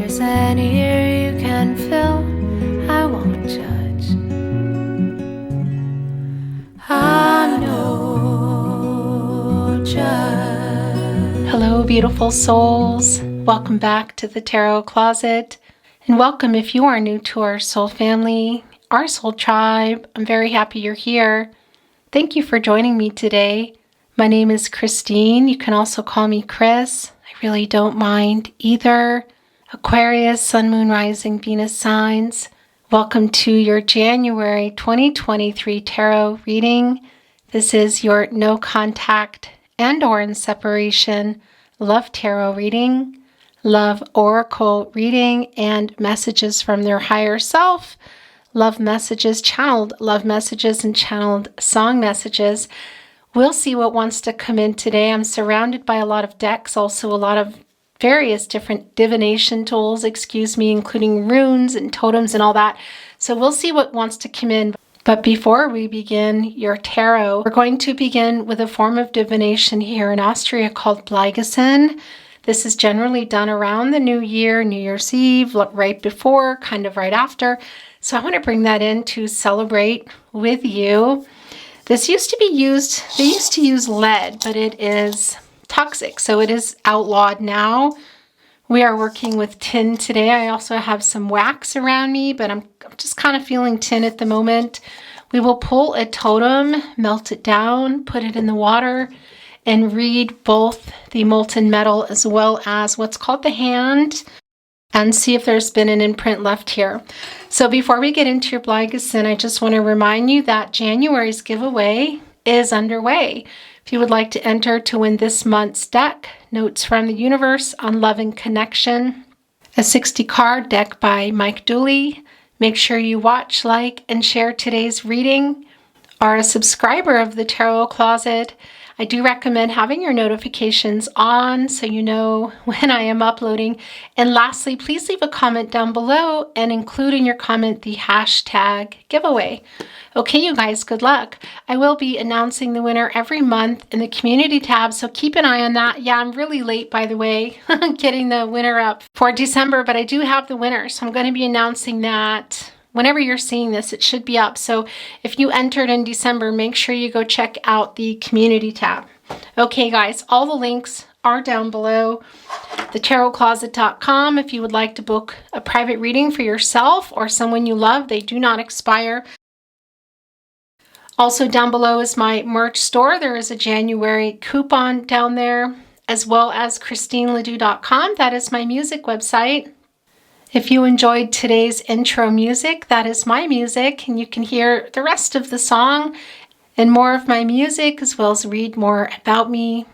there's an ear you can fill, I won't judge. I'm no judge. Hello, beautiful souls. Welcome back to the Tarot Closet. And welcome if you are new to our soul family, our soul tribe. I'm very happy you're here. Thank you for joining me today. My name is Christine. You can also call me Chris. I really don't mind either. Aquarius, Sun, Moon, Rising, Venus signs. Welcome to your January 2023 tarot reading. This is your no contact and or in separation love tarot reading, love oracle reading, and messages from their higher self. Love messages channeled, love messages and channeled song messages. We'll see what wants to come in today. I'm surrounded by a lot of decks, also a lot of various different divination tools, including runes and totems and all that. So we'll see what wants to come in. But before we begin your tarot, we're going to begin with a form of divination here in Austria called Blygason. This is generally done around the new year, New Year's Eve, right before, kind of right after. So I want to bring that in to celebrate with you. This used to be used, they used to use lead, but it is toxic, so it is outlawed now. We are working with tin today. I also have some wax around me, but I'm just kind of feeling tin at the moment. We will pull a totem, melt it down, put it in the water, and read both the molten metal as well as what's called the hand, and see if there's been an imprint left here. So before we get into your Blygason, I just want to remind you that January's giveaway is underway. If you would like to enter to win this month's deck, Notes from the Universe on Love and Connection, a 60-card deck by Mike Dooley, make sure you watch, like, and share today's reading. Are a subscriber of the Tarot Closet, I do recommend having your notifications on so you know when I am uploading. And lastly, please leave a comment down below and include in your comment the hashtag giveaway. Okay, you guys, good luck. I will be announcing the winner every month in the community tab, so keep an eye on that. Yeah, I'm really late, by the way, getting the winner up for December, but I do have the winner, so I'm going to be announcing that. Whenever you're seeing this, it should be up. So if you entered in December, make sure you go check out the community tab. Okay, guys, all the links are down below. thetarotcloset.com if you would like to book a private reading for yourself or someone you love. They do not expire. Also down below is my merch store. There is a January coupon down there, as well as christineledoux.com. That is my music website. If you enjoyed today's intro music, that is my music, and you can hear the rest of the song and more of my music, as well as read more about me.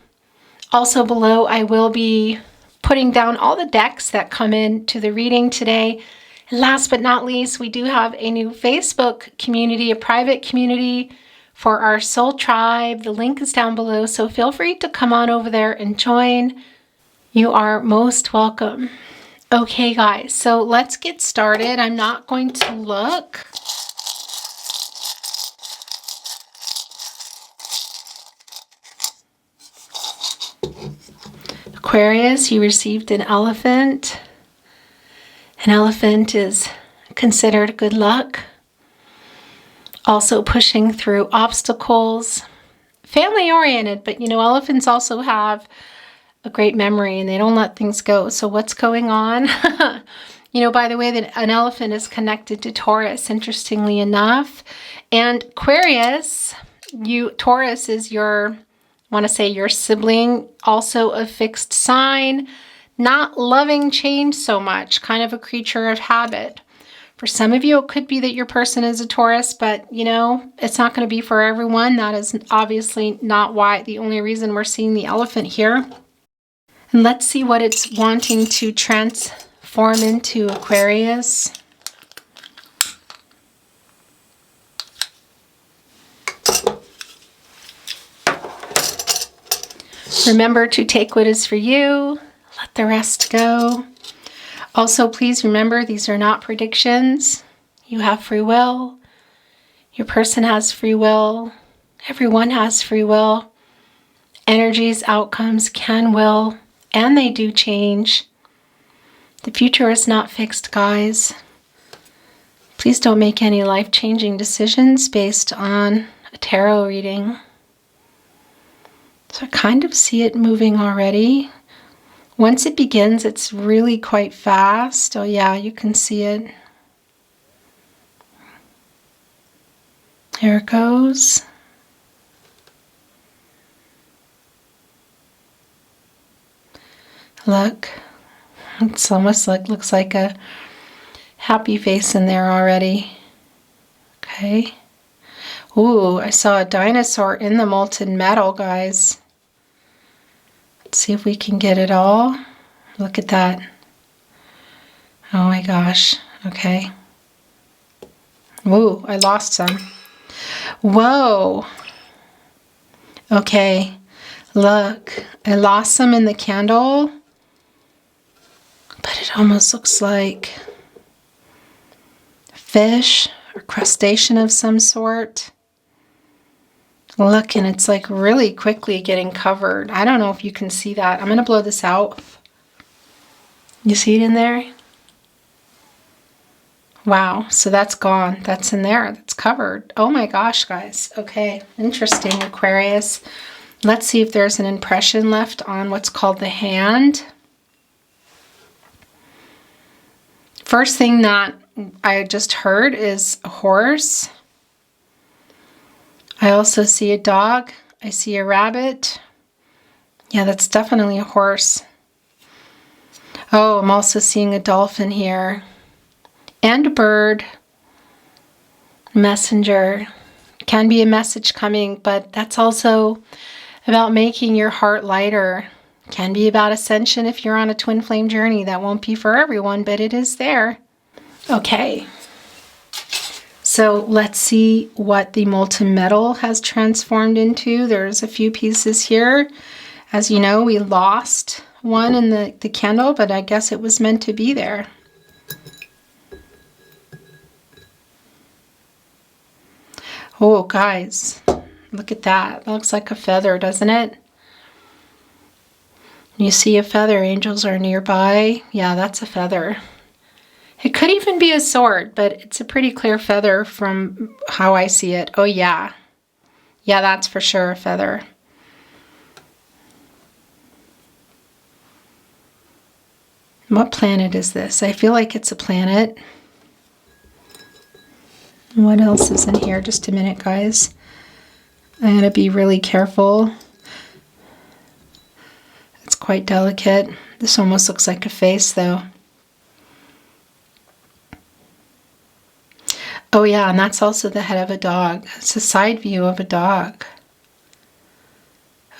Also below, I will be putting down all the decks that come into the reading today. And last but not least, we do have a new Facebook community, a private community for our soul tribe. The link is down below, so feel free to come on over there and join. You are most welcome. Okay, guys, so let's get started. I'm not going to look. Aquarius, you received an elephant. An elephant is considered good luck. Also pushing through obstacles. Family-oriented, but you know, elephants also have a great memory and they don't let things go. So what's going on? You know, by the way, that an elephant is connected to Taurus, interestingly enough. And Aquarius, Taurus is your, I want to say your sibling, also a fixed sign, not loving change so much, kind of a creature of habit. For some of you, it could be that your person is a Taurus, but you know, it's not going to be for everyone. That is obviously not the only reason we're seeing the elephant here. And let's see what it's wanting to transform into, Aquarius. Remember to take what is for you, let the rest go. Also, please remember, these are not predictions. You have free will. Your person has free will. Everyone has free will. Energies, outcomes can will, and they do change. The future is not fixed, guys. Please don't make any life-changing decisions based on a tarot reading. So I kind of see it moving already. Once it begins, it's really quite fast. Oh yeah, you can see it. There it goes. Look, it's almost like, looks like a happy face in there already. Okay. Ooh, I saw a dinosaur in the molten metal, guys. Let's see if we can get it all. Look at that. Oh my gosh. Okay. Ooh, I lost some. Whoa. Okay. Look, I lost some in the candle. But it almost looks like a fish or crustacean of some sort. Look, and it's like really quickly getting covered. I don't know if you can see that. I'm going to blow this out. You see it in there? Wow, so that's gone. That's in there. That's covered. Oh my gosh, guys. Okay, interesting, Aquarius. Let's see if there's an impression left on what's called the hand. First thing that I just heard is a horse. I also see a dog. I see a rabbit. Yeah, that's definitely a horse. Oh, I'm also seeing a dolphin here. And a bird. Messenger. Can be a message coming, but that's also about making your heart lighter. Can be about ascension if you're on a twin flame journey. That won't be for everyone, but it is there. Okay. So let's see what the molten metal has transformed into. There's a few pieces here. As you know, we lost one in the candle, but I guess it was meant to be there. Oh, guys, look at that. That looks like a feather, doesn't it? You see a feather, angels are nearby. Yeah, that's a feather. It could even be a sword, but it's a pretty clear feather from how I see it. Oh yeah. Yeah, that's for sure a feather. What planet is this? I feel like it's a planet. What else is in here? Just a minute, guys. I gotta be really careful. It's quite delicate. This almost looks like a face, though. Oh yeah, and that's also the head of a dog. It's a side view of a dog.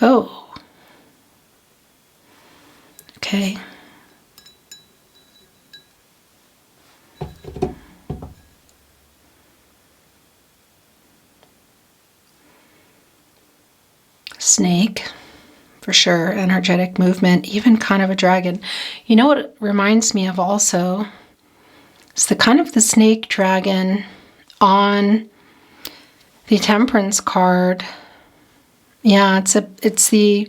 Oh. Okay. Snake. For sure, energetic movement, even kind of a dragon. You know what it reminds me of also? It's the kind of the snake dragon on the Temperance card. Yeah, it's the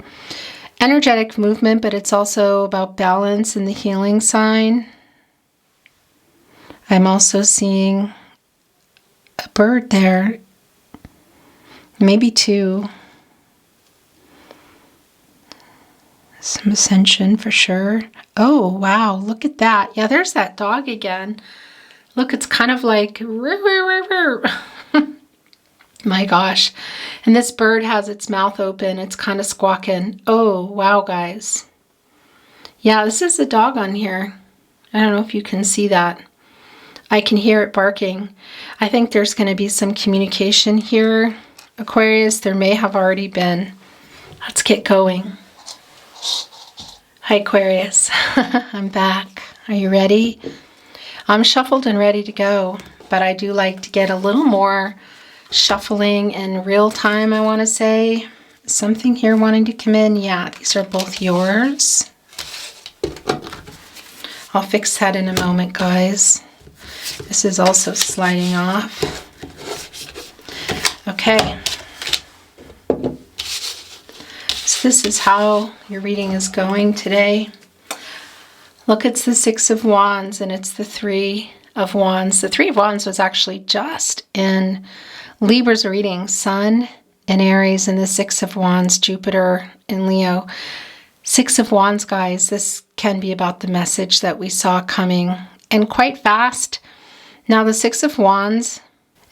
energetic movement, but it's also about balance and the healing sign. I'm also seeing a bird there, maybe two. Some ascension for sure. Oh, wow. Look at that. Yeah, there's that dog again. Look, it's kind of like... My gosh. And this bird has its mouth open. It's kind of squawking. Oh, wow, guys. Yeah, this is a dog on here. I don't know if you can see that. I can hear it barking. I think there's going to be some communication here, Aquarius. There may have already been. Let's get going. Hi, Aquarius. I'm back. Are you ready? I'm shuffled and ready to go, but I do like to get a little more shuffling in real time, I want to say. Something here wanting to come in. Yeah, these are both yours. I'll fix that in a moment, guys. This is also sliding off. Okay. So this is how your reading is going today. Look, it's the Six of Wands and it's the Three of Wands. The Three of Wands was actually just in Libra's reading, Sun in Aries, and the Six of Wands, Jupiter in Leo. Six of Wands, guys, this can be about the message that we saw coming, and quite fast. Now, the Six of Wands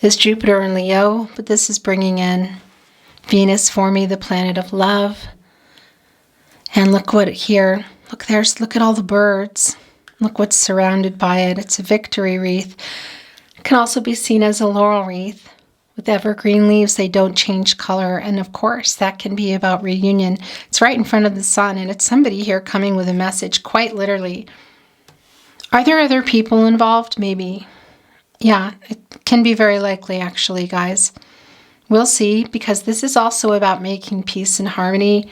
is Jupiter in Leo, but this is bringing in Venus for me, the planet of love. And look what here, look at all the birds. Look what's surrounded by it. It's a victory wreath. It can also be seen as a laurel wreath. With evergreen leaves, they don't change color. And of course, that can be about reunion. It's right in front of the sun, and it's somebody here coming with a message, quite literally. Are there other people involved? Maybe. Yeah, it can be very likely, actually, guys. We'll see, because this is also about making peace and harmony.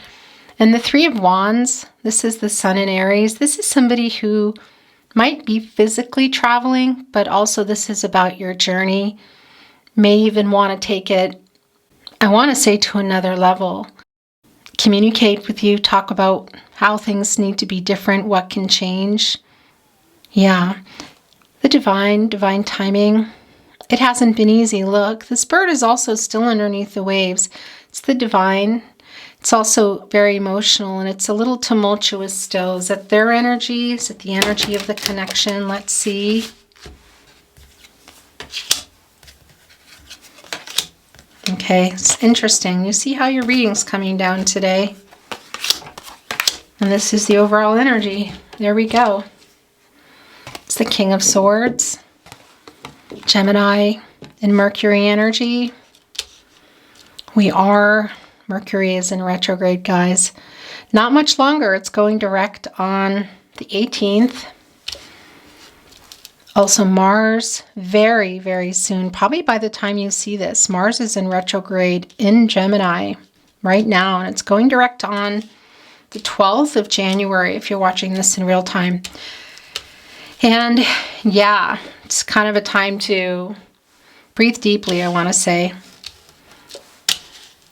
And the Three of Wands, this is the Sun in Aries. This is somebody who might be physically traveling, but also this is about your journey. May even want to take it, I want to say, to another level. Communicate with you, talk about how things need to be different, what can change. Yeah, the divine timing. It hasn't been easy. Look, this bird is also still underneath the waves. It's the divine. It's also very emotional, and it's a little tumultuous still. Is it their energy? Is it the energy of the connection? Let's see. Okay, it's interesting. You see how your reading's coming down today. And this is the overall energy. There we go. It's the King of Swords, Gemini, and Mercury energy. Mercury is in retrograde, guys. Not much longer. It's going direct on the 18th. Also Mars, very, very soon. Probably by the time you see this, Mars is in retrograde in Gemini right now, and it's going direct on the 12th of January if you're watching this in real time. And yeah, it's kind of a time to breathe deeply, I want to say.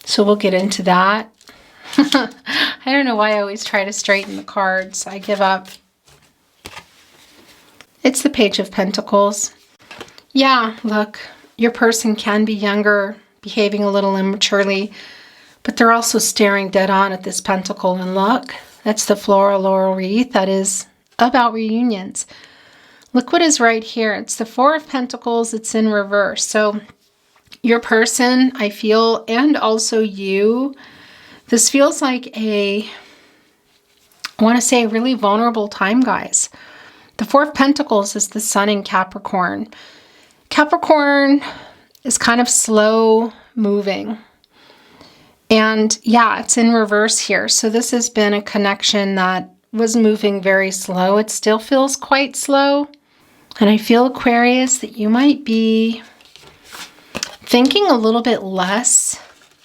So we'll get into that. I don't know why I always try to straighten the cards. I give up. It's the Page of Pentacles. Yeah, look, your person can be younger, behaving a little immaturely, but they're also staring dead on at this pentacle. And look, that's the floral laurel wreath. That is about reunions. Look what is right here. It's the Four of Pentacles. It's in reverse. So your person, I feel, and also you, this feels like I want to say a really vulnerable time, guys. The Four of Pentacles is the Sun in Capricorn. Capricorn is kind of slow moving. And yeah, it's in reverse here. So this has been a connection that was moving very slow. It still feels quite slow. And I feel, Aquarius, that you might be thinking a little bit less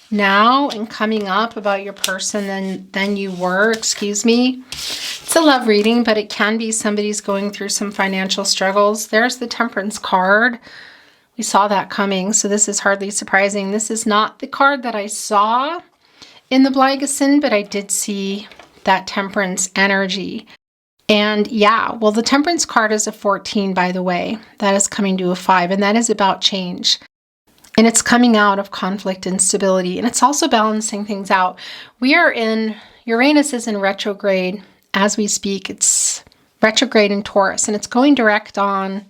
now and coming up about your person than you were, excuse me. It's a love reading, but it can be somebody's going through some financial struggles. There's the Temperance card. We saw that coming, so this is hardly surprising. This is not the card that I saw in the Blygason, but I did see that Temperance energy. And yeah, well, the Temperance card is a 14, by the way. That is coming to a 5, and that is about change. And it's coming out of conflict and stability, and it's also balancing things out. Uranus is in retrograde as we speak. It's retrograde in Taurus, and it's going direct on,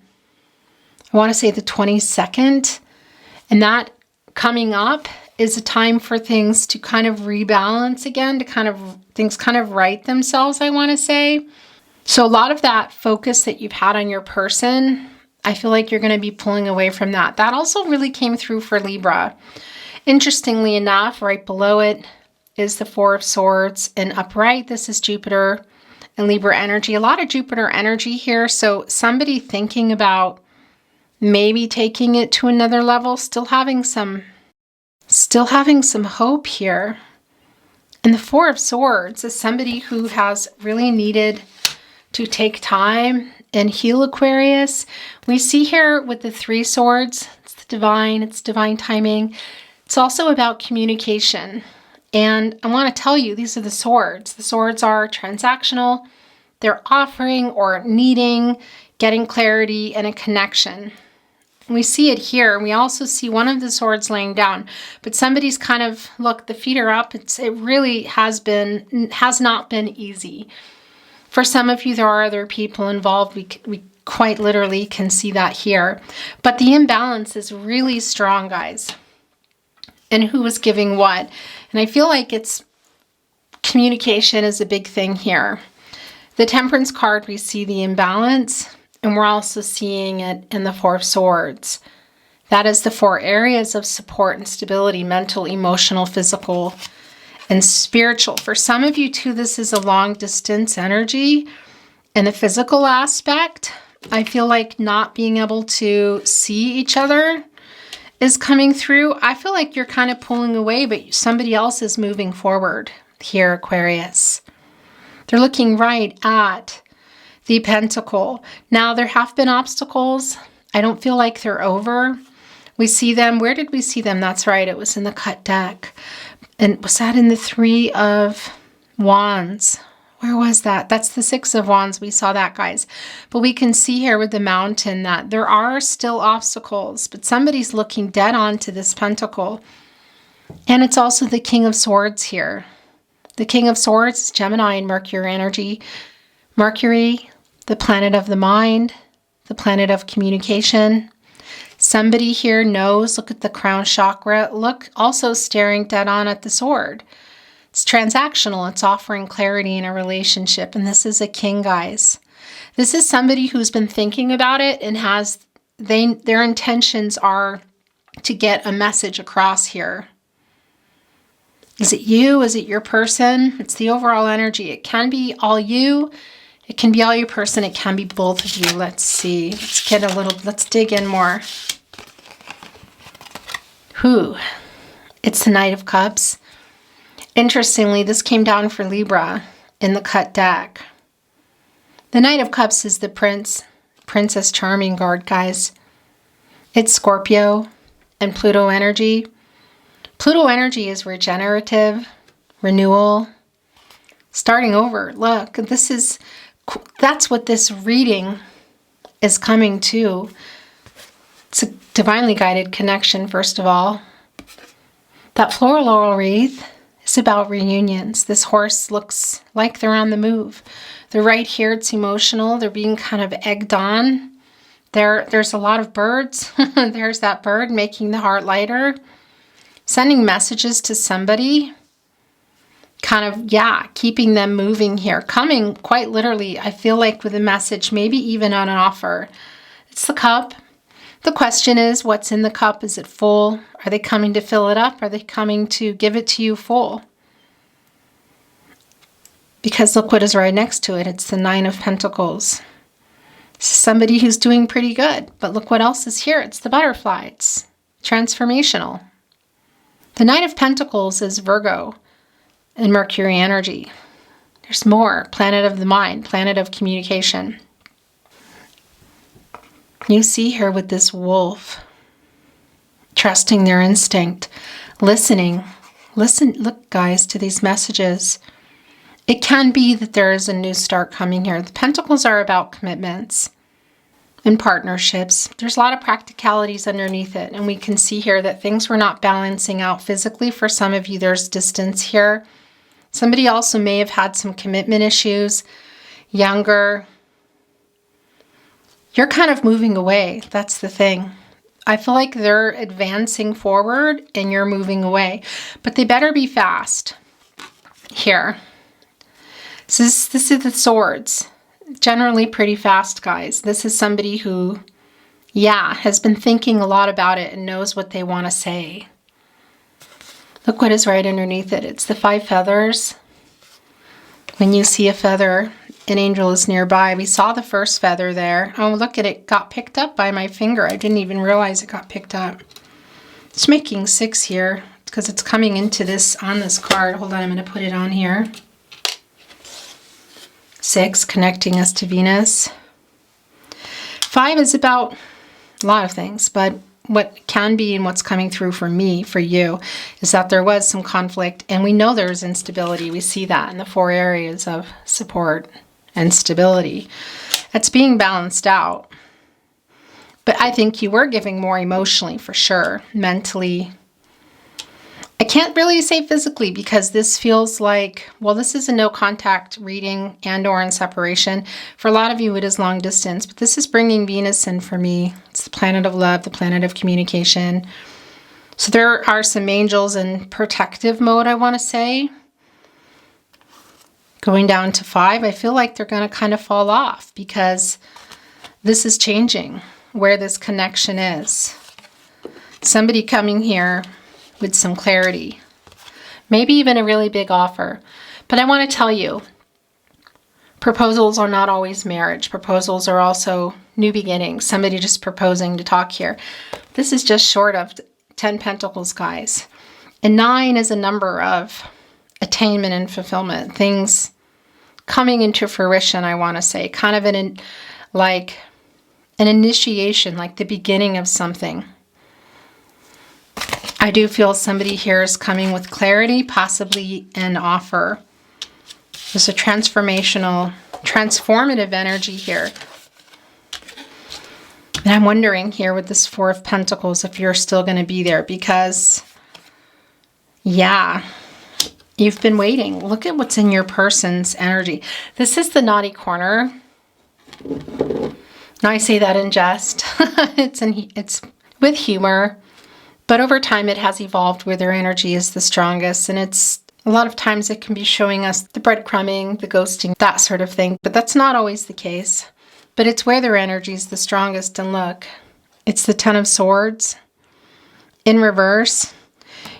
I want to say, the 22nd. And that coming up is a time for things to kind of rebalance again, things kind of right themselves, I want to say. So a lot of that focus that you've had on your person, I feel like you're going to be pulling away from that. That also really came through for Libra. Interestingly enough, right below it is the Four of Swords, and upright, this is Jupiter and Libra energy. A lot of Jupiter energy here. So somebody thinking about maybe taking it to another level, still having some hope here. And the Four of Swords is somebody who has really needed to take time and heal, Aquarius. We see here with the Three Swords, it's divine timing. It's also about communication. And I want to tell you, these are the swords. The swords are transactional. they're offering or needing, getting clarity and a connection. We see it here. We also see one of the swords laying down, but somebody's kind of, look, the feet are up. It really has not been easy. For some of you, there are other people involved. We quite literally can see that here. But the imbalance is really strong, guys. And who is giving what? And I feel like it's communication is a big thing here. The Temperance card, we see the imbalance, and we're also seeing it in the Four of Swords. That is the 4 areas of support and stability: mental, emotional, physical, and spiritual. For some of you too, this is a long distance energy. And the physical aspect, I feel like not being able to see each other is coming through. I feel like you're kind of pulling away, but somebody else is moving forward here, Aquarius. They're looking right at the Pentacle. Now, there have been obstacles. I don't feel like they're over. We see them. Where did we see them? That's right. It was in the cut deck. And was that in the 3 of Wands? Where was that? That's the 6 of Wands. We saw that, guys. But we can see here with the Mountain that there are still obstacles, but somebody's looking dead on to this Pentacle. And it's also the King of Swords here. The King of Swords is Gemini and Mercury energy. Mercury, the planet of the mind, the planet of communication. Somebody here knows, look at the crown chakra. Look, also staring dead on at the sword. It's transactional. It's offering clarity in a relationship. And this is a king, guys. This is somebody who's been thinking about it and their intentions are to get a message across here. Is it you? Is it your person? It's the overall energy. It can be all you. It can be all your person. It can be both of you. Let's see. Let's dig in more. It's the Knight of Cups. Interestingly, this came down for Libra in the cut deck. The Knight of Cups is the Princess Charming card, guys. It's Scorpio and Pluto energy. Pluto energy is regenerative, renewal, starting over. Look, that's what this reading is coming to. It's a divinely guided connection, first of all. That floral laurel wreath is about reunions. This horse looks like they're on the move. They're right here. It's emotional. They're being kind of egged on. There's a lot of birds. There's that bird making the heart lighter. Sending messages to somebody. Kind of, keeping them moving here. Coming quite literally, I feel like, with a message, maybe even on an offer. It's the cup. The question is, what's in the cup? Is it full? Are they coming to fill it up? Are they coming to give it to you full? Because look what is right next to it. It's the 9 of Pentacles. Somebody who's doing pretty good. But look what else is here. It's the butterfly. It's transformational. The Knight of Pentacles is Virgo and Mercury energy. There's more. Planet of the mind, planet of communication. You see here with this wolf, trusting their instinct, listening. Listen, look, guys, to these messages. It can be that there is a new start coming here. The Pentacles are about commitments and partnerships. There's a lot of practicalities underneath it. And we can see here that things were not balancing out physically. For some of you, there's distance here. Somebody also may have had some commitment issues, younger. You're kind of moving away. That's the thing. I feel like they're advancing forward and you're moving away. But they better be fast. Here. This is the swords. Generally pretty fast, guys. This is somebody who, has been thinking a lot about it and knows what they want to say. Look what is right underneath it. It's the 5 feathers. When you see a feather, an angel is nearby. We saw the first feather there. Oh, look at it. Got picked up by my finger. I didn't even realize it got picked up. It's making 6 here because it's coming into this on this card. Hold on, I'm going to put it on here. 6, connecting us to Venus. 5 is about a lot of things, but what can be and what's coming through for me, for you, is that there was some conflict, and we know there's instability. We see that in the 4 areas of support and stability. It's being balanced out. But I think you were giving more emotionally for sure, mentally. I can't really say physically because this feels like, well, this is a no contact reading and or in separation. For a lot of you, it is long distance, but this is bringing Venus in for me. It's the planet of love, the planet of communication. So there are some angels in protective mode, I want to say. Going down to 5, I feel like they're going to kind of fall off because this is changing where this connection is. Somebody coming here with some clarity, maybe even a really big offer. But I want to tell you, proposals are not always marriage. Proposals are also new beginnings. Somebody just proposing to talk here. This is just short of 10 Pentacles, guys. And 9 is a number of attainment and fulfillment. Things coming into fruition, I want to say. Kind of an initiation, like the beginning of something. I do feel somebody here is coming with clarity, possibly an offer. There's a transformative energy here. And I'm wondering here with this 4 of Pentacles if you're still going to be there because, yeah, you've been waiting. Look at what's in your person's energy. This is the naughty corner. Now I say that in jest. It's with humor. But over time, it has evolved where their energy is the strongest. And it's a lot of times it can be showing us the breadcrumbing, the ghosting, that sort of thing. But that's not always the case. But it's where their energy is the strongest. And look, it's the 10 of Swords in reverse.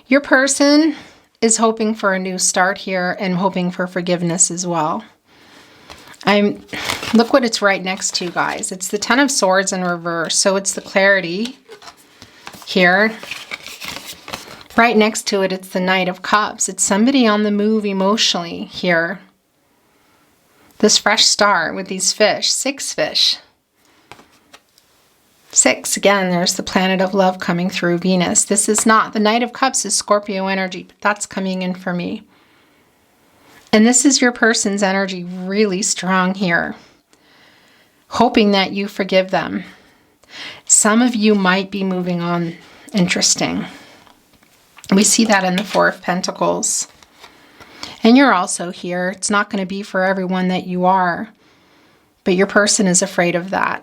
Your person is hoping for a new start here and hoping for forgiveness as well. Look what it's right next to, guys. It's the 10 of Swords in reverse. So it's the clarity here. Right next to it, it's the Knight of Cups. It's somebody on the move emotionally here. This fresh start with these fish, 6 fish. 6, again, there's the planet of love coming through Venus. This is not, the Knight of Cups is Scorpio energy, but that's coming in for me. And this is your person's energy really strong here. Hoping that you forgive them. Some of you might be moving on. Interesting. We see that in the 4 of Pentacles. And you're also here. It's not going to be for everyone that you are. But your person is afraid of that.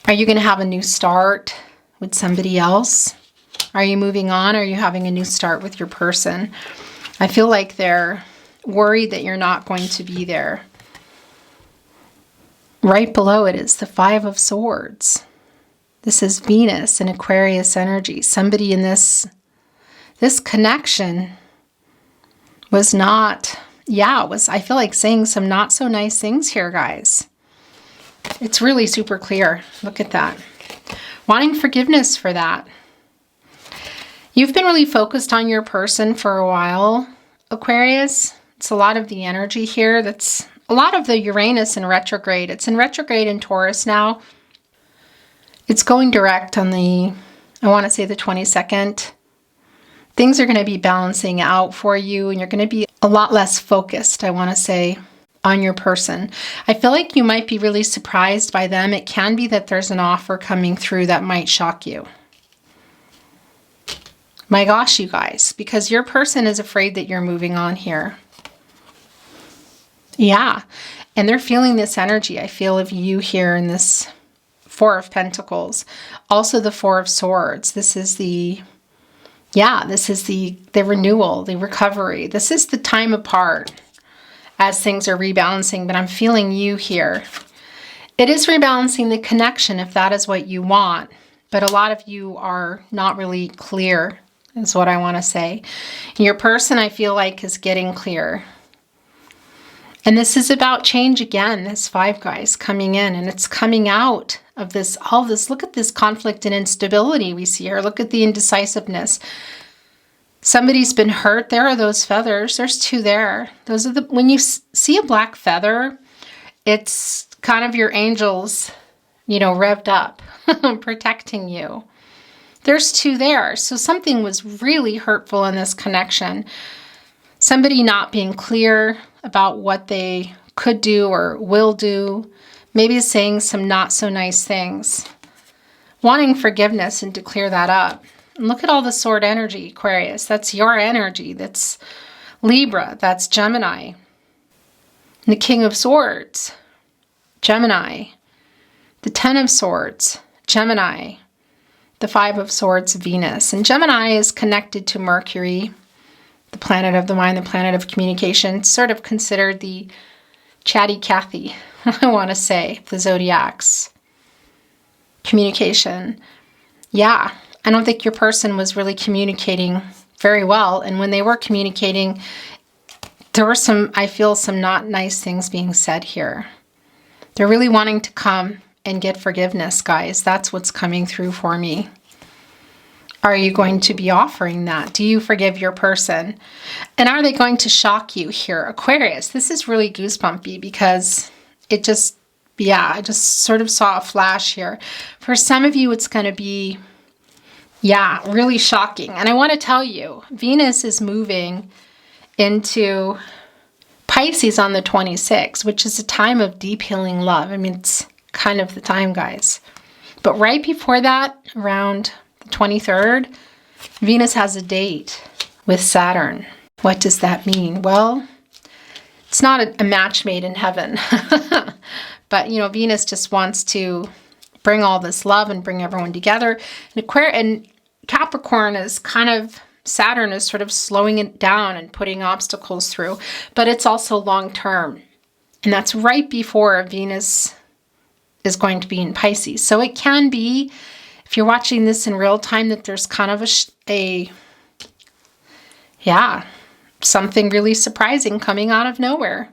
Are you going to have a new start with somebody else? Are you moving on? Or are you having a new start with your person? I feel like they're worried that you're not going to be there. Right below it is the 5 of Swords. This is Venus and Aquarius energy. Somebody in this connection was not, I feel like saying some not so nice things here, guys. It's really super clear. Look at that. Wanting forgiveness for that. You've been really focused on your person for a while, Aquarius. It's a lot of the energy here. That's a lot of the Uranus in retrograde. It's in retrograde in Taurus now. It's going direct on I want to say the 22nd. Things are going to be balancing out for you and you're going to be a lot less focused, I want to say, on your person. I feel like you might be really surprised by them. It can be that there's an offer coming through that might shock you. My gosh, you guys, because your person is afraid that you're moving on here. Yeah, and they're feeling this energy. I feel of you here in this 4 of Pentacles. Also the 4 of Swords. This is the renewal, the recovery. This is the time apart as things are rebalancing, but I'm feeling you here. It is rebalancing the connection if that is what you want, but a lot of you are not really clear, is what I want to say. And your person, I feel like, is getting clear. And this is about change again, this 5, guys, coming in, and it's coming out of all this. Look at this conflict and instability we see here. Look at the indecisiveness. Somebody's been hurt. There are those feathers. There's 2 there. Those are when you see a black feather, it's kind of your angels, revved up, protecting you. There's 2 there. So something was really hurtful in this connection. Somebody not being clear about what they could do or will do. Maybe saying some not so nice things. Wanting forgiveness and to clear that up. And look at all the sword energy, Aquarius. That's your energy. That's Libra. That's Gemini. And the King of Swords, Gemini. The Ten of Swords, Gemini. The Five of Swords, Venus. And Gemini is connected to Mercury, the planet of the mind, the planet of communication. Sort of considered the chatty Cathy, I want to say, the zodiacs. Communication. Yeah, I don't think your person was really communicating very well. And when they were communicating, there were some, I feel, some not nice things being said here. They're really wanting to come and get forgiveness, guys. That's what's coming through for me. Are you going to be offering that? Do you forgive your person? And are they going to shock you here? Aquarius, this is really goosebumpy because it just, yeah, I just sort of saw a flash here. For some of you, it's going to be, yeah, really shocking. And I want to tell you, Venus is moving into Pisces on the 26th, which is a time of deep healing love. I mean, it's kind of the time, guys. But right before that, around the 23rd, Venus has a date with Saturn. What does that mean? Well, it's not a match made in heaven. But, you know, Venus just wants to bring all this love and bring everyone together. And Aquarius and Capricorn is kind of, Saturn is sort of slowing it down and putting obstacles through. But it's also long term. And that's right before Venus is going to be in Pisces. So it can be, if you're watching this in real time, that there's kind of something really surprising coming out of nowhere.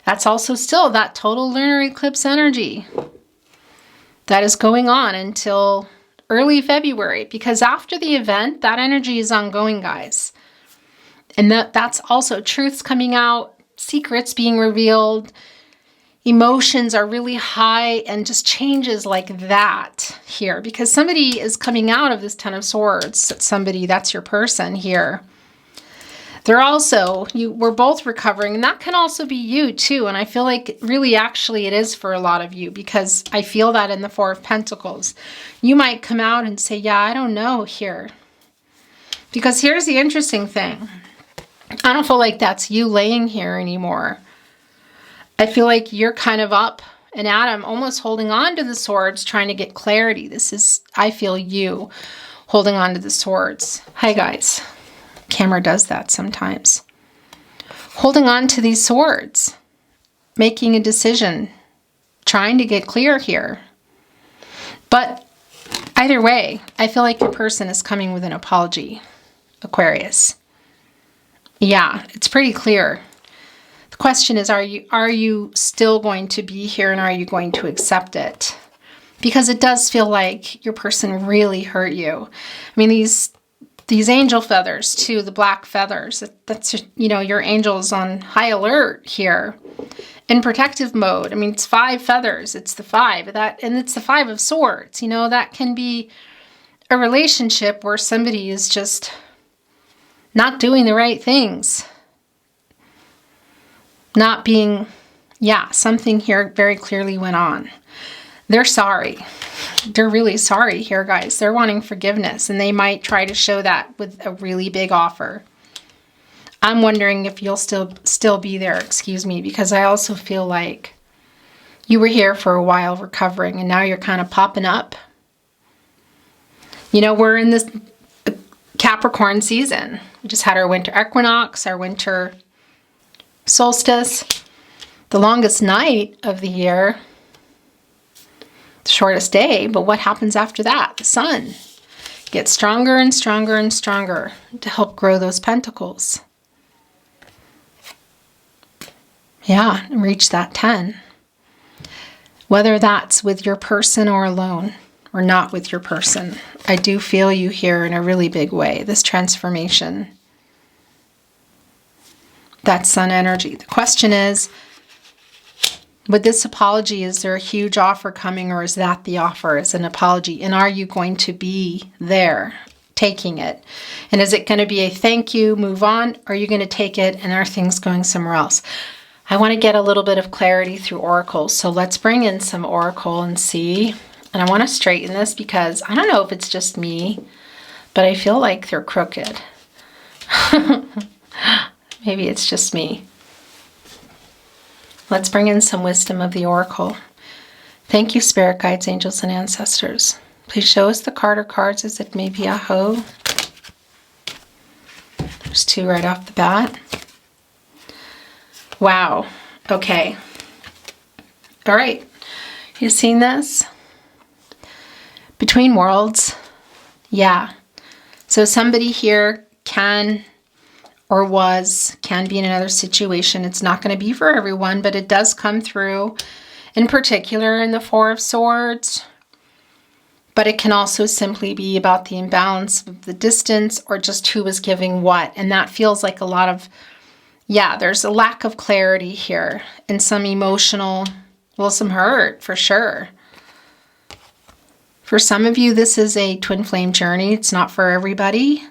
That's also still that total lunar eclipse energy that is going on until early February, because after the event, that energy is ongoing, guys. And that's also truths coming out, secrets being revealed, emotions are really high, and just changes like that here, because somebody is coming out of this Ten of Swords. That's your person here. They're also, we're both recovering, and that can also be you too. And I feel like really actually it is for a lot of you, because I feel that in the Four of Pentacles. You might come out and say, yeah, I don't know here. Because here's the interesting thing. I don't feel like that's you laying here anymore. I feel like you're kind of up and at 'em, almost holding on to the swords, trying to get clarity. This is, I feel, you holding on to the swords. Hi, guys. Camera does that sometimes. Holding on to these swords, making a decision, trying to get clear here. But either way, I feel like your person is coming with an apology, Aquarius. Yeah, it's pretty clear. The question is, are you still going to be here, and are you going to accept it? Because it does feel like your person really hurt you. I mean, these angel feathers too, the black feathers, that's, you know, your angel's on high alert here in protective mode. I mean, it's 5 feathers. It's the 5 and it's the 5 of Swords. You know, that can be a relationship where somebody is just not doing the right things. Not being, yeah, something here very clearly went on. They're sorry. They're really sorry here, guys. They're wanting forgiveness, and they might try to show that with a really big offer. I'm wondering if you'll still be there, excuse me, because I also feel like you were here for a while recovering, and now you're kind of popping up. You know, we're in this Capricorn season. We just had our winter equinox, our winter solstice, the longest night of the year. Shortest day, but what happens after that? The sun gets stronger and stronger and stronger to help grow those pentacles. Yeah, and reach that 10. Whether that's with your person or alone, or not with your person, I do feel you here in a really big way, this transformation. That sun energy. The question is, with this apology, is there a huge offer coming, or is that the offer as an apology? And are you going to be there taking it? And is it going to be a thank you, move on? Or are you going to take it and are things going somewhere else? I want to get a little bit of clarity through oracles. So let's bring in some oracle and see. And I want to straighten this because I don't know if it's just me, but I feel like they're crooked. Maybe it's just me. Let's bring in some wisdom of the oracle. Thank you, spirit guides, angels, and ancestors. Please show us the card or cards as it may be a hoe. There's 2 right off the bat. Wow. Okay. All right. You seen this? Between worlds. Yeah. So somebody here can be in another situation. It's not going to be for everyone, but it does come through in particular in the 4 of Swords. But it can also simply be about the imbalance of the distance or just who is giving what. And that feels like a lot of, yeah, there's a lack of clarity here and some emotional, well, some hurt for sure. For some of you, this is a twin flame journey. It's not for everybody.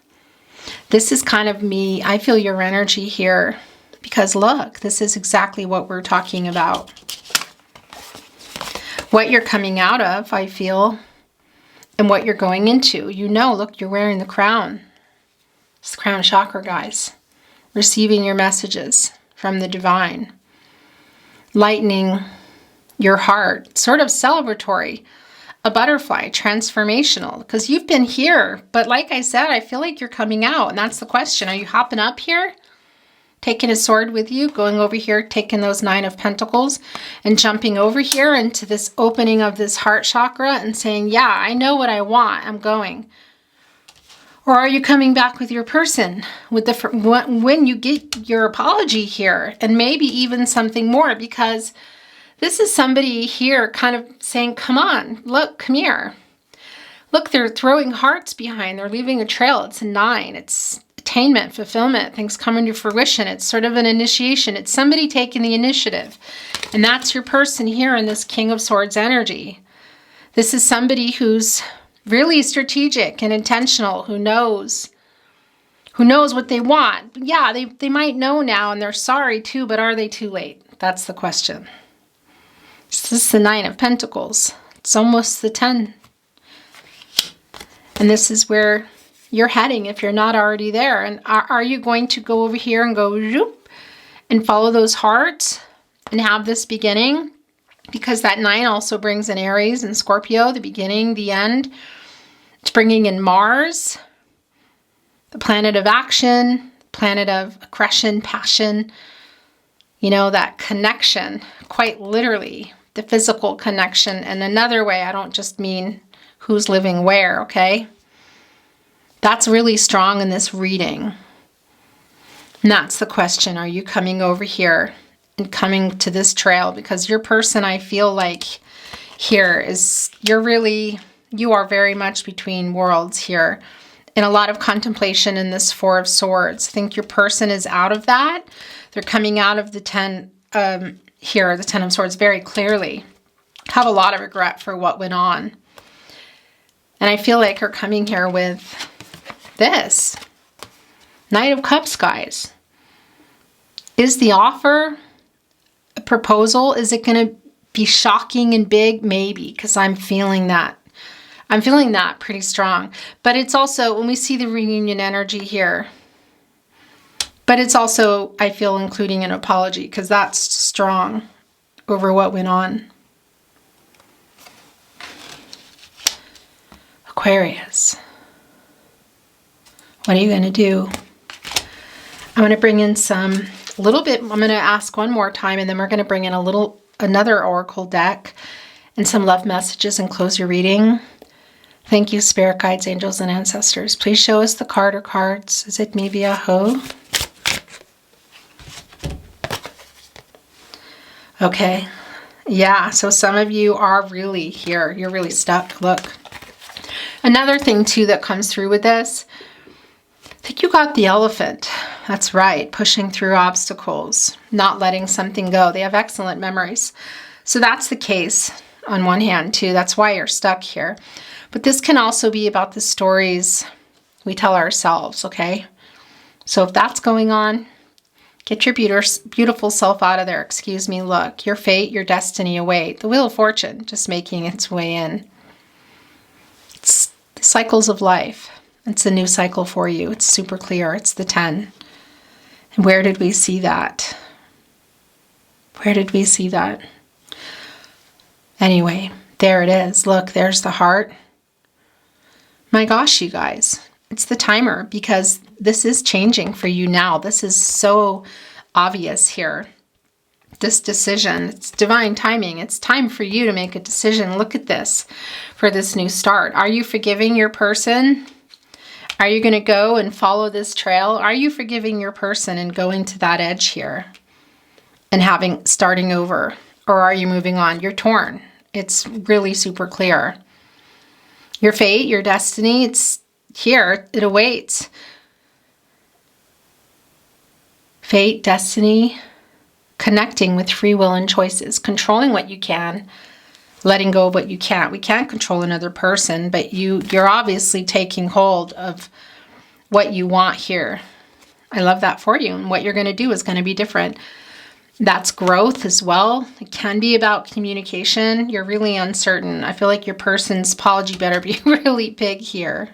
This is kind of me. I feel your energy here because look, this is exactly what we're talking about. What you're coming out of, I feel, and what you're going into. You know, look, you're wearing the crown. It's the crown chakra, guys. Receiving your messages from the divine. Lightening your heart. Sort of celebratory. A butterfly, transformational, because you've been here. But like I said, I feel like you're coming out. And that's the question. Are you hopping up here? Taking a sword with you, going over here, taking those 9 of Pentacles and jumping over here into this opening of this heart chakra and saying, yeah, I know what I want. I'm going. Or are you coming back with your person with the when you get your apology here and maybe even something more, because this is somebody here kind of saying, come on, look, come here. Look, they're throwing hearts behind. They're leaving a trail. It's a 9. It's attainment, fulfillment, things coming to fruition. It's sort of an initiation. It's somebody taking the initiative. And that's your person here in this King of Swords energy. This is somebody who's really strategic and intentional, who knows what they want. But yeah, they might know now and they're sorry too, but are they too late? That's the question. This is the 9 of Pentacles. It's almost the 10. And this is where you're heading if you're not already there. And are you going to go over here and go zoop and follow those hearts and have this beginning? Because that 9 also brings in Aries and Scorpio, the beginning, the end. It's bringing in Mars, the planet of action, planet of aggression, passion. You know, that connection, quite literally, the physical connection. And another way, I don't just mean who's living where, okay? That's really strong in this reading. And that's the question. Are you coming over here and coming to this trail? Because your person, I feel like here is, you are very much between worlds here. In a lot of contemplation in this 4 of Swords. I think your person is out of that. They're coming out of the 10, here, the 10 of Swords very clearly. Have a lot of regret for what went on. And I feel like you're coming here with this. Knight of Cups, guys. Is the offer a proposal? Is it going to be shocking and big? Maybe, because I'm feeling that. I'm feeling that pretty strong. But it's also, when we see the reunion energy here, but it's also, I feel, including an apology, because that's strong over what went on. Aquarius. What are you going to do? I'm going to bring in a little bit, I'm going to ask one more time, and then we're going to bring in another oracle deck and some love messages and close your reading. Thank you, spirit guides, angels, and ancestors. Please show us the card or cards. Is it maybe a hoe? Okay. Yeah, so some of you are really here. You're really stuck. Look. Another thing, too, that comes through with this, I think you got the elephant. That's right. Pushing through obstacles, not letting something go. They have excellent memories. So that's the case on one hand, too. That's why you're stuck here. But this can also be about the stories we tell ourselves, okay? So if that's going on, Get your beautiful self out of there. Excuse me. Look, your fate, your destiny await. The Wheel of Fortune just making its way in. It's the cycles of life. It's a new cycle for you. It's super clear. It's the 10. And where did we see that? Where did we see that? Anyway, there it is. Look, there's the heart. My gosh, you guys. It's the timer, because this is changing for you now. This is so obvious here. This decision, it's divine timing. It's time for you to make a decision. Look at this for this new start. Are you forgiving your person? Are you going to go and follow this trail? Are you forgiving your person and going to that edge here and starting over? Or are you moving on? You're torn. It's really super clear. Your fate, your destiny, it's here. It awaits. Fate, destiny, connecting with free will and choices, controlling what you can, letting go of what you can't. We can't control another person, but you're obviously taking hold of what you want here. I love that for you. And what you're going to do is going to be different. That's growth as well. It can be about communication. You're really uncertain. I feel like your person's apology better be really big here,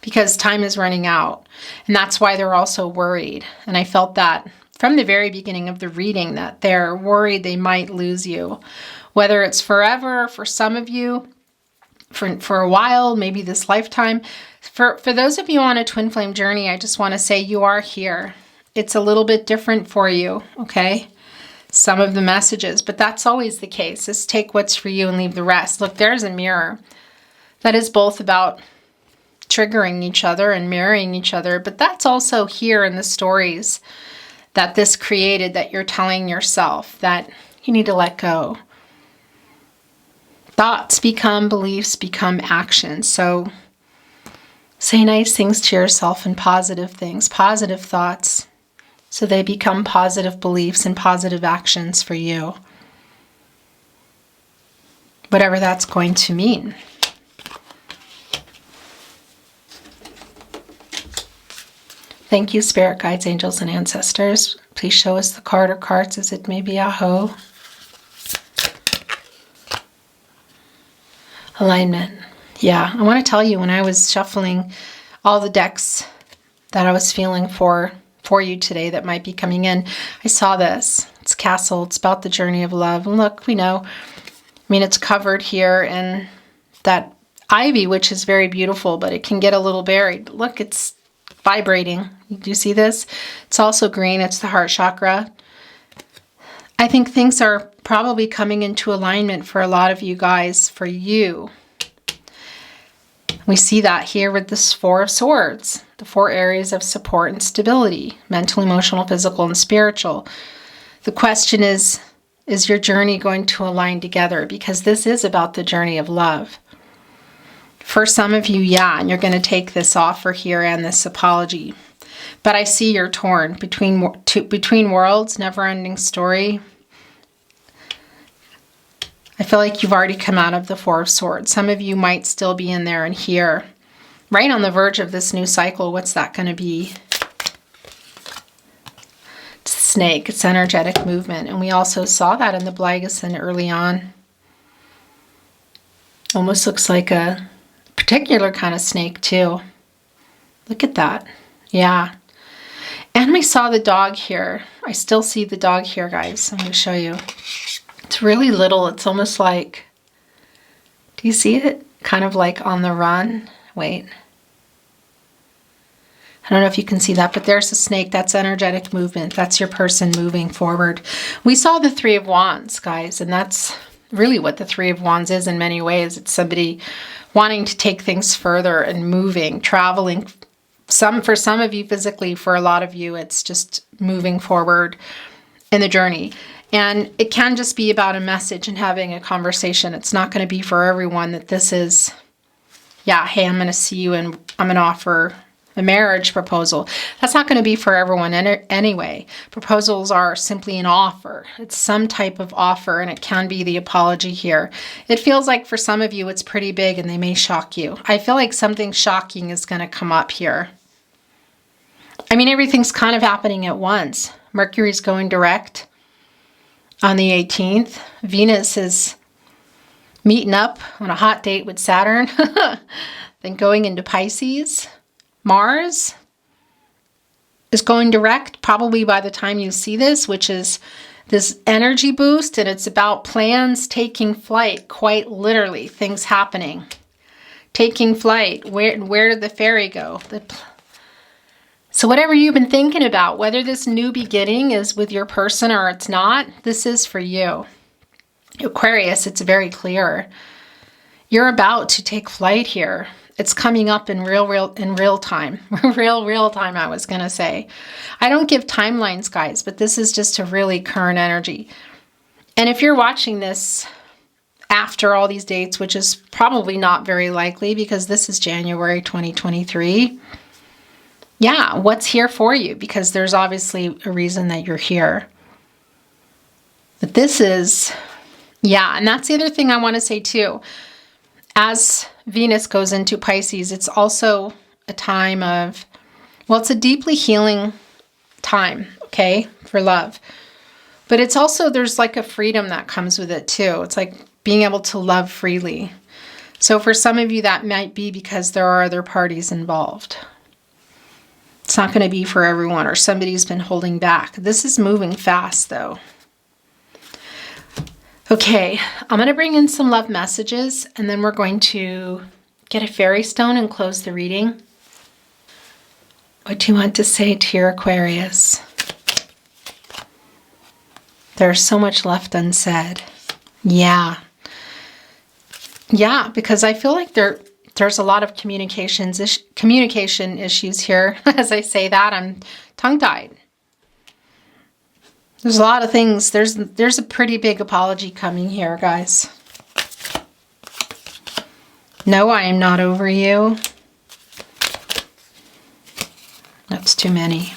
because time is running out. And that's why they're also worried. And I felt that from the very beginning of the reading, that they're worried they might lose you. Whether it's forever, for some of you, for a while, maybe this lifetime. For those of you on a twin flame journey, I just want to say you are here. It's a little bit different for you, okay? Some of the messages, but that's always the case. Just take what's for you and leave the rest. Look, there's a mirror. That is both about triggering each other and mirroring each other, but that's also here in the stories that this created, that you're telling yourself that you need to let go. Thoughts become beliefs, become actions. So say nice things to yourself and positive things, positive thoughts, so they become positive beliefs and positive actions for you. Whatever that's going to mean. Thank you, spirit guides, angels, and ancestors. Please show us the card or cards as it may be. Aho. Alignment. Yeah, I want to tell you, when I was shuffling all the decks that I was feeling for you today that might be coming in, I saw this. It's Castle. It's about the journey of love. And look, we know, I mean, it's covered here in that ivy, which is very beautiful, but it can get a little buried. Look, it's vibrating. Do you see this? It's also green. It's the heart chakra. I think things are probably coming into alignment for a lot of you guys, for you. We see that here with this Four of Swords, the 4 areas of support and stability, mental, emotional, physical, and spiritual. The question is your journey going to align together? Because this is about the journey of love. For some of you, yeah, and you're going to take this offer here and this apology. But I see you're torn between worlds, never-ending story. I feel like you've already come out of the Four of Swords. Some of you might still be in there and here, right on the verge of this new cycle. What's that going to be? It's a snake. It's energetic movement. And we also saw that in the Blygason early on. Almost looks like a particular kind of snake too. Look at that. Yeah. And we saw the dog here. I still see the dog here, guys. I'm going to show you. It's really little. It's almost like, do you see it? Kind of like on the run. Wait. I don't know if you can see that, but there's a snake. That's energetic movement. That's your person moving forward. We saw the Three of Wands, guys, and that's really what the Three of Wands is in many ways. It's somebody wanting to take things further and moving, traveling. For some of you physically, for a lot of you, it's just moving forward in the journey. And it can just be about a message and having a conversation. It's not going to be for everyone that this is, yeah, hey, I'm going to see you and I'm going to offer a marriage proposal. That's not going to be for everyone anyway. Proposals are simply an offer. It's some type of offer, and it can be the apology here. It feels like for some of you it's pretty big and they may shock you. I feel like something shocking is going to come up here. I mean, everything's kind of happening at once. Mercury's going direct on the 18th. Venus is meeting up on a hot date with Saturn, then going into Pisces. Mars is going direct probably by the time you see this, which is this energy boost, and it's about plans taking flight, quite literally, things happening. Taking flight. Where did the fairy go? So whatever you've been thinking about, whether this new beginning is with your person or it's not, this is for you. Aquarius, it's very clear. You're about to take flight here. It's coming up in real time. real time, I was going to say. I don't give timelines, guys, but this is just a really current energy. And if you're watching this after all these dates, which is probably not very likely because this is January 2023, yeah, what's here for you? Because there's obviously a reason that you're here. But this is, yeah, and that's the other thing I want to say too. As Venus goes into Pisces, it's also a time of, well, it's a deeply healing time, okay, for love. But it's also, there's like a freedom that comes with it too. It's like being able to love freely. So for some of you, that might be because there are other parties involved. It's not going to be for everyone, or somebody's been holding back. This is moving fast though. Okay, I'm going to bring in some love messages, and then we're going to get a fairy stone and close the reading. What do you want to say to your Aquarius? There's so much left unsaid. Yeah. Yeah, because I feel like there's a lot of communication issues here. As I say that, I'm tongue-tied. There's a lot of things. There's a pretty big apology coming here, guys. No, I am not over you. That's too many.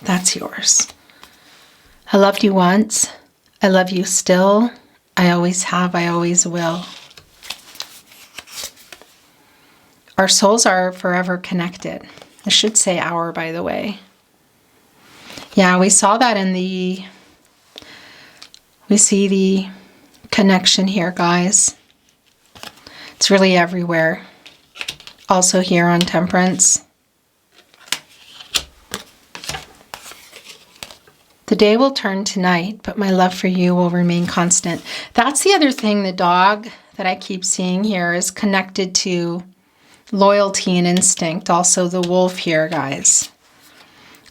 That's yours. I loved you once. I love you still. I always have. I always will. Our souls are forever connected. I should say our, by the way. Yeah, we saw that in we see the connection here, guys. It's really everywhere. Also here on Temperance. The day will turn to night, but my love for you will remain constant. That's the other thing, the dog that I keep seeing here is connected to loyalty and instinct. Also the wolf here, guys.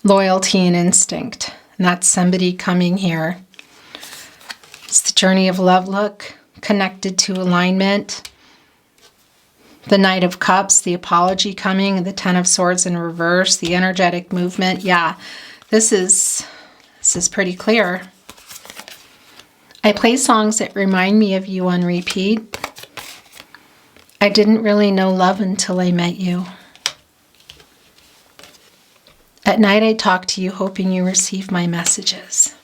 Loyalty and instinct. And that's somebody coming here. It's the journey of love, look, connected to alignment. The Knight of Cups, the apology coming, the Ten of Swords in reverse, the energetic movement. Yeah, this is pretty clear. I play songs that remind me of you on repeat. I didn't really know love until I met you. At night I talk to you hoping you receive my messages.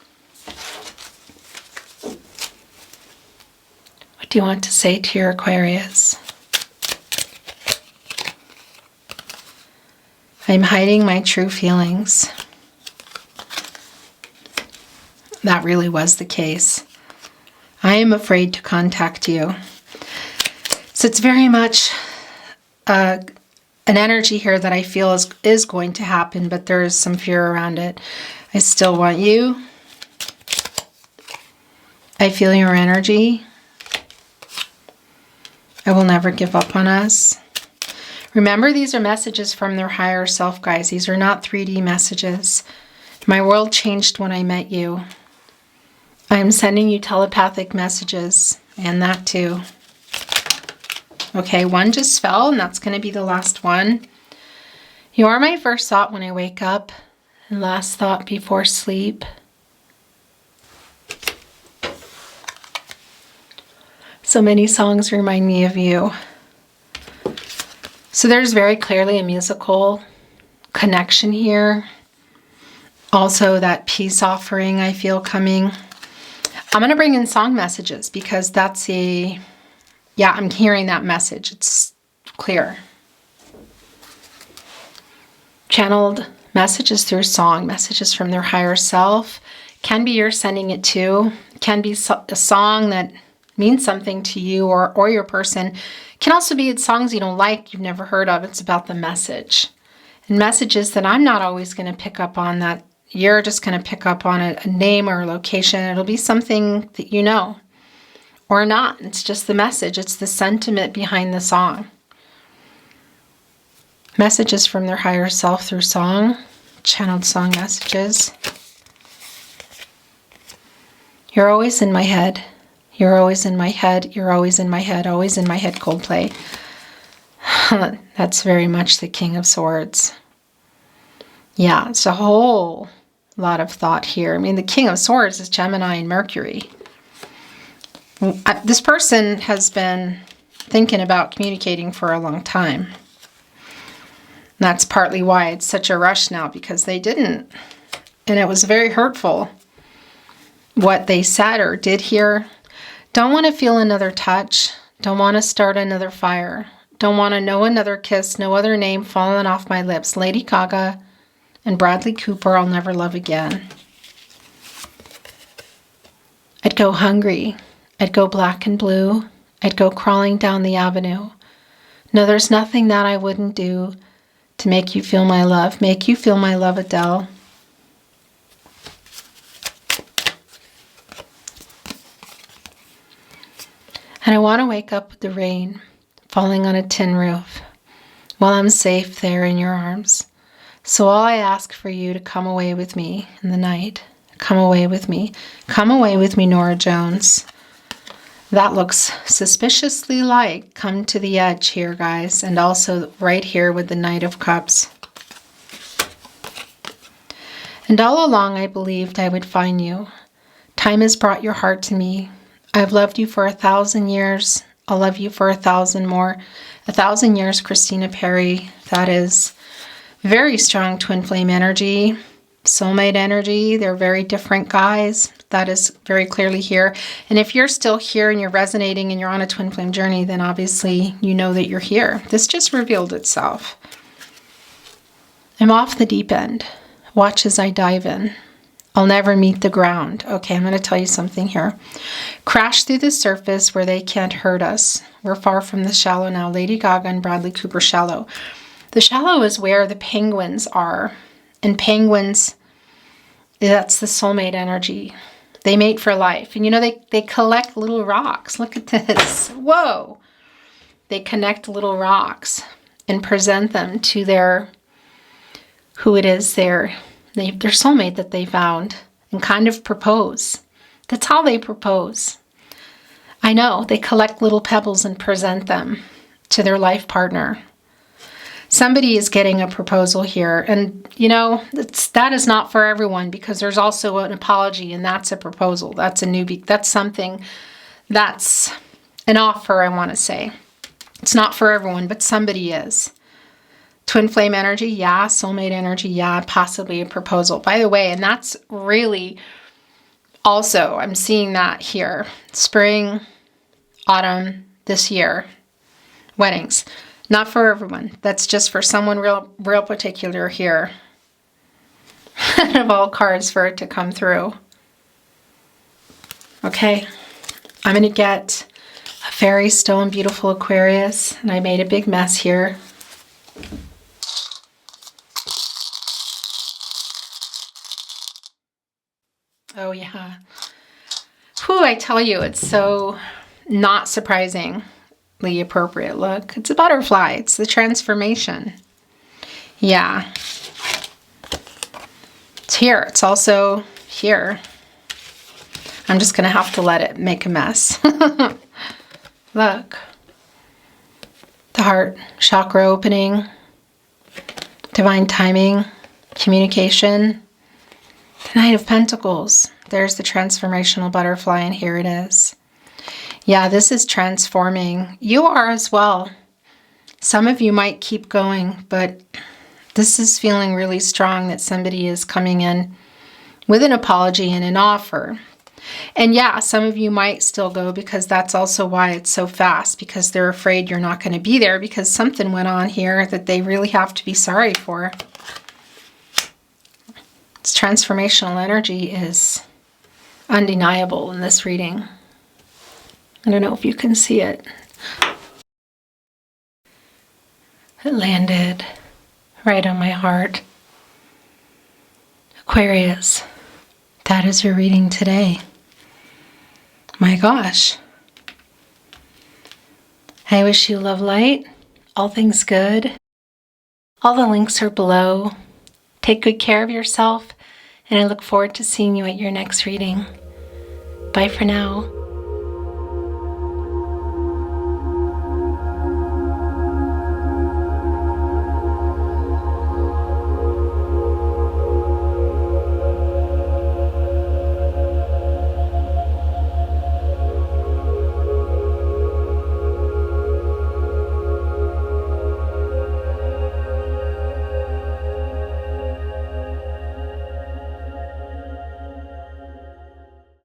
What do you want to say to your Aquarius? I'm hiding my true feelings. That really was the case. I am afraid to contact you. So it's very much an energy here that I feel is going to happen, but there is some fear around it. I still want you. I feel your energy. I will never give up on us. Remember, these are messages from their higher self, guys. These are not 3D messages. My world changed when I met you. I am sending you telepathic messages, and that too. Okay, one just fell, and that's going to be the last one. You are my first thought when I wake up, and last thought before sleep. So many songs remind me of you. So there's very clearly a musical connection here. Also that peace offering I feel coming. I'm going to bring in song messages because that's yeah, I'm hearing that message. It's clear. Channeled Messages through song, messages from their higher self. Can be you're sending it to. Can be a song that means something to you or your person. Can also be songs you don't like, you've never heard of. It's about the message. And messages that I'm not always going to pick up on, that you're just going to pick up on a name or a location. It'll be something that you know or not. It's just the message. It's the sentiment behind the song. Messages from their higher self through song. Channeled song messages. You're always in my head. You're always in my head. You're always in my head. Always in my head, Coldplay. That's very much the King of Swords. Yeah, it's a whole lot of thought here. I mean, the King of Swords is Gemini and Mercury. This person has been thinking about communicating for a long time. And that's partly why it's such a rush now, because they didn't. And it was very hurtful what they said or did here. Don't want to feel another touch. Don't want to start another fire. Don't want to know another kiss, no other name falling off my lips. Lady Gaga and Bradley Cooper, I'll never love again. I'd go hungry. I'd go black and blue. I'd go crawling down the avenue. No, there's nothing that I wouldn't do to make you feel my love. Make you feel my love, Adele. And I want to wake up with the rain falling on a tin roof while I'm safe there in your arms. So all I ask for you to come away with me in the night. Come away with me. Come away with me, Nora Jones. That looks suspiciously like Come to the Edge here, guys. And also right here with the Knight of Cups. And all along I believed I would find you. Time has brought your heart to me. I've loved you for 1,000 years. I'll love you for 1,000 more. 1,000 years, Christina Perry. That is very strong twin flame energy. Soulmate energy. They're very different guys. That is very clearly here. And if you're still here and you're resonating and you're on a twin flame journey, then obviously you know that you're here. This just revealed itself. I'm off the deep end. Watch as I dive in. I'll never meet the ground. Okay, I'm going to tell you something here. Crash through the surface where they can't hurt us. We're far from the shallow now. Lady Gaga and Bradley Cooper, Shallow. The shallow is where the penguins are. And penguins, that's the soulmate energy. They mate for life. And you know, they collect little rocks. Look at this. Whoa. They connect little rocks and present them to their, who it is, their soulmate that they found, and kind of propose. That's how they propose. I know, they collect little pebbles and present them to their life partner. Somebody is getting a proposal here, and you know, that is not for everyone, because there's also an apology, and that's a proposal. That's a newbie. That's something, that's an offer, I want to say. It's not for everyone, but somebody is. Twin flame energy, yeah. Soulmate energy, yeah. Possibly a proposal. By the way, and that's really also, I'm seeing that here. Spring, autumn, this year. Weddings. Not for everyone. That's just for someone real particular here. Of all cards for it to come through. Okay. I'm going to get a fairy stone, beautiful Aquarius. And I made a big mess here. Oh, yeah. Whew, I tell you, it's so not surprisingly appropriate. Look, it's a butterfly. It's the transformation. Yeah. It's here. It's also here. I'm just going to have to let it make a mess. Look. The heart chakra opening. Divine timing. Communication. The Knight of Pentacles. There's the transformational butterfly, and here it is. Yeah, this is transforming. You are as well. Some of you might keep going, but this is feeling really strong that somebody is coming in with an apology and an offer. And yeah, some of you might still go, because that's also why it's so fast, because they're afraid you're not going to be there, because something went on here that they really have to be sorry for. This transformational energy is undeniable in this reading. I don't know if you can see it. It landed right on my heart. Aquarius, that is your reading today. My gosh. I wish you love, light, all things good. All the links are below. Take good care of yourself, and I look forward to seeing you at your next reading. Bye for now.